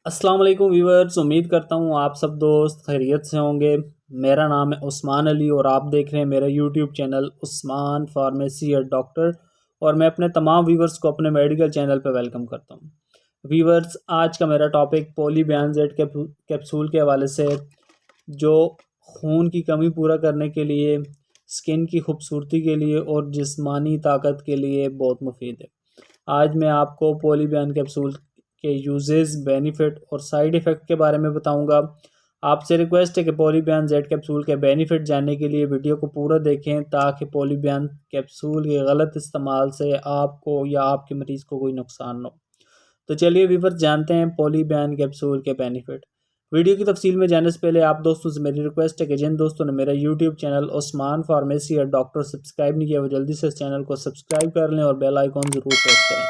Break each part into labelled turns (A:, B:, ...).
A: अस्सलाम वालेकुम व्यूअर्स, उम्मीद करता हूँ आप सब दोस्त खैरियत से होंगे। मेरा नाम है उस्मान अली और आप देख रहे हैं मेरा YouTube channel Usman pharmacy and doctor. और मैं अपने तमाम व्यूअर्स को अपने मेडिकल चैनल पर वेलकम करता हूँ। व्यूअर्स, आज का मेरा टॉपिक पॉलीबैनजेड कैप्सूल के हवाले से, जो खून की कमी पूरा करने के लिए, स्किन की खूबसूरती के लिए और जिस्मानी ताकत के लिए बहुत मुफीद है। आज मैं आपको पॉलीबैन कैप्सूल के यूजेस, बेनिफिट और साइड इफ़ेक्ट के बारे में बताऊंगा। आपसे रिक्वेस्ट है कि पॉलीबैन जेड कैप्सूल के बेनिफिट जानने के लिए वीडियो को पूरा देखें, ताकि पॉलीबैन कैप्सूल के गलत इस्तेमाल से आपको या आपके मरीज़ को कोई नुकसान न हो। तो चलिए व्यूअर्स, जानते हैं पॉलीबैन कैप्सूल के बेनिफिट। वीडियो की तफसील में जाने से पहले आप दोस्तों से मेरी रिक्वेस्ट है कि जिन दोस्तों ने मेरा यूट्यूब चैनल उस्मान फार्मेसी और डॉक्टर सब्सक्राइब नहीं किया, वो जल्दी से इस चैनल को सब्सक्राइब कर लें और बेल आइकॉन ज़रूर प्रेस करें,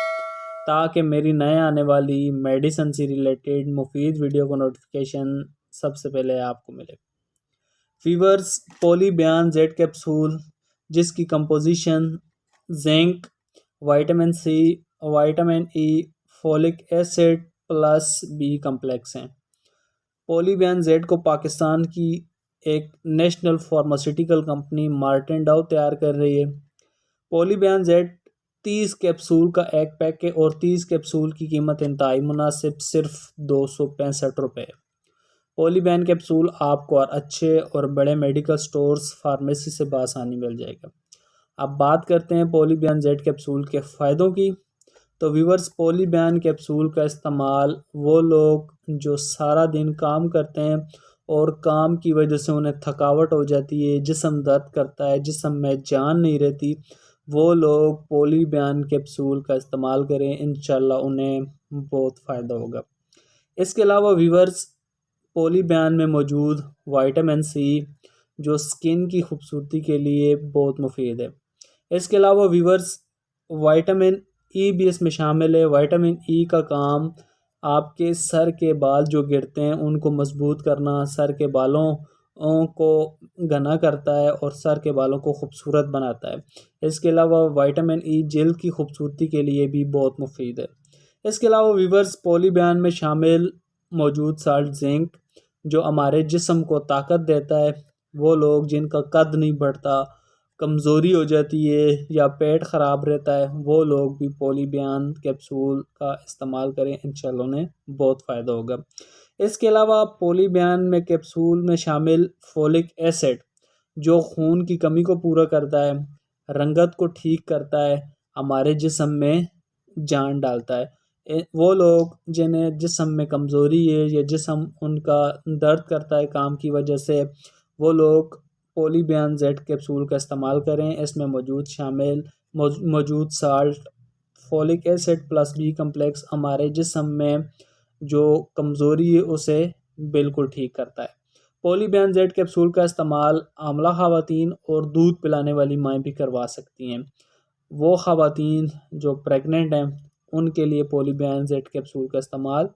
A: ताकि मेरी नए आने वाली मेडिसिन से रिलेटेड मुफीद वीडियो को नोटिफिकेशन सबसे पहले आपको मिले। फीवर्स, पॉलीबैन जेड कैप्सूल जिसकी composition zinc, vitamin C, vitamin E, folic acid plus B complex हैं। पॉलीबैन जेड को पाकिस्तान की एक नेशनल फार्मास्यूटिकल कंपनी मार्टेन डाउ तैयार कर रही है। पॉलीबैन जेड 30 कैप्सूल का एक पैक है और 30 कैप्सूल की कीमत इंतहाई मुनासिब, सिर्फ 265 रुपये। पॉलीबैन कैप्सूल आपको और अच्छे और बड़े मेडिकल स्टोर्स, फार्मेसी से बआसानी मिल जाएगा। अब बात करते हैं पॉलीबैन जेड कैप्सूल के फ़ायदों की। तो व्यूअर्स, पॉलीबैन कैप्सूल का इस्तेमाल वो लोग जो सारा दिन काम करते हैं और काम की वजह से उन्हें थकावट हो जाती है, जिस्म दर्द करता है, जिस्म में जान नहीं रहती, वो लोग पॉलीबैन कैप्सूल का इस्तेमाल करें, इंशाल्लाह उन्हें बहुत फ़ायदा होगा। इसके अलावा व्यूअर्स, पॉलीबैन में मौजूद विटामिन सी जो स्किन की खूबसूरती के लिए बहुत मुफीद है। इसके अलावा व्यूअर्स, विटामिन ई भी इसमें शामिल है। विटामिन ई का काम आपके सर के बाल जो गिरते हैं उनको मजबूत करना, सर के बालों को घना करता है और सर के बालों को खूबसूरत बनाता है। इसके अलावा विटामिन ई जल्द की खूबसूरती के लिए भी बहुत मुफीद है। इसके अलावा व्यूअर्स, पॉलीबैन में शामिल मौजूद साल्ट जिंक जो हमारे जिस्म को ताकत देता है। वो लोग जिनका कद नहीं बढ़ता, कमज़ोरी हो जाती है या पेट ख़राब रहता है, वो लोग भी पॉलीबैन कैप्सूल का इस्तेमाल करें, इंशाल्लाह उन्हें बहुत फ़ायदा होगा। इसके अलावा पॉलीबैन में कैप्सूल में शामिल फोलिक एसिड जो खून की कमी को पूरा करता है, रंगत को ठीक करता है, हमारे जिस्म में जान डालता है। वो लोग जिन्हें जिस्म में कमज़ोरी है या जिस्म उनका दर्द करता है काम की वजह से, वो लोग पॉलीबैन जेड कैप्सूल का इस्तेमाल करें। इसमें मौजूद salt, folic acid plus B complex हमारे जिस्म में जो कमज़ोरी है उसे बिल्कुल ठीक करता है। पॉलीबैन जेड कैप्सूल का इस्तेमाल आमला ख़वातीन और दूध पिलाने वाली माएँ भी करवा सकती हैं। वो ख़वातीन जो प्रेग्नेंट हैं उनके लिए पॉलीबैन जेड कैप्सूल का इस्तेमाल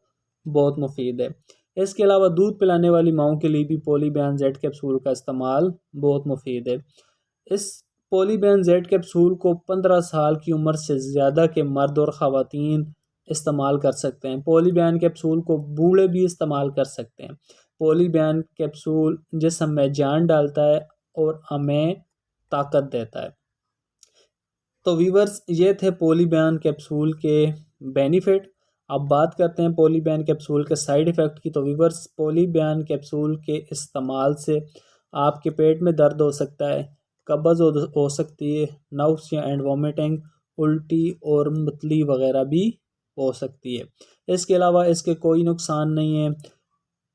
A: बहुत मुफीद है। इसके अलावा दूध पिलाने वाली माओं के लिए भी पॉलीबैन जेड कैप्सूल का इस्तेमाल बहुत मुफीद है। इस पॉलीबैन जेड कैप्सूल को 15 साल की उम्र से ज़्यादा के मर्द और ख़वातीन इस्तेमाल कर सकते हैं। पॉलीबैन कैप्सूल को बूढ़े भी इस्तेमाल कर सकते हैं। पॉलीबैन कैप्सूल जिस्म में जान डालता है और हमें ताकत देता है। तो वीवर्स, ये थे पॉलीबैन कैप्सूल के बेनिफिट। अब बात करते हैं पॉलीबैन कैप्सूल के साइड इफ़ेक्ट की। तो वीवर्स, पॉलीबैन कैप्सूल के इस्तेमाल से आपके पेट में दर्द हो सकता है, कब्ज़ हो सकती है, नाउसिया एंड वॉमिटिंग, उल्टी और मतली वगैरह भी हो सकती है। इसके अलावा इसके कोई नुकसान नहीं है।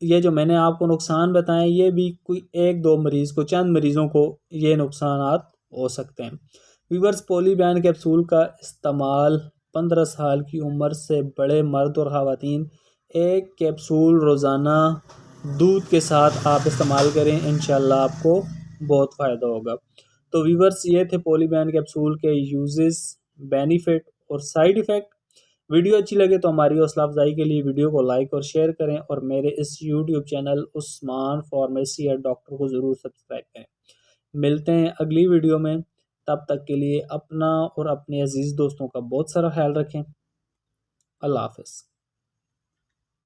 A: ये जो मैंने आपको नुकसान बताए, ये भी कोई एक दो मरीज़ को, चंद मरीज़ों को ये नुकसानात हो सकते हैं। वीवर्स, पॉलीबैन कैप्सूल का इस्तेमाल 15 साल की उम्र से बड़े मर्द और ख़वातीन एक कैप्सूल रोज़ाना दूध के साथ आप इस्तेमाल करें, इंशाल्लाह आपको बहुत फ़ायदा होगा। तो वीवर्स, ये थे पॉलीबैन कैप्सूल के यूजेस, बेनिफिट और साइड इफ़ेक्ट। वीडियो अच्छी लगे तो हमारी हौसला अफजाई के लिए वीडियो को लाइक और शेयर करें और मेरे इस यूट्यूब चैनल उस्मान फार्मेसी या डॉक्टर को ज़रूर सब्सक्राइब करें। मिलते हैं अगली वीडियो में, तब तक के लिए अपना और अपने अजीज़ दोस्तों का बहुत सारा ख्याल रखें। अल्लाह हाफ़िज़।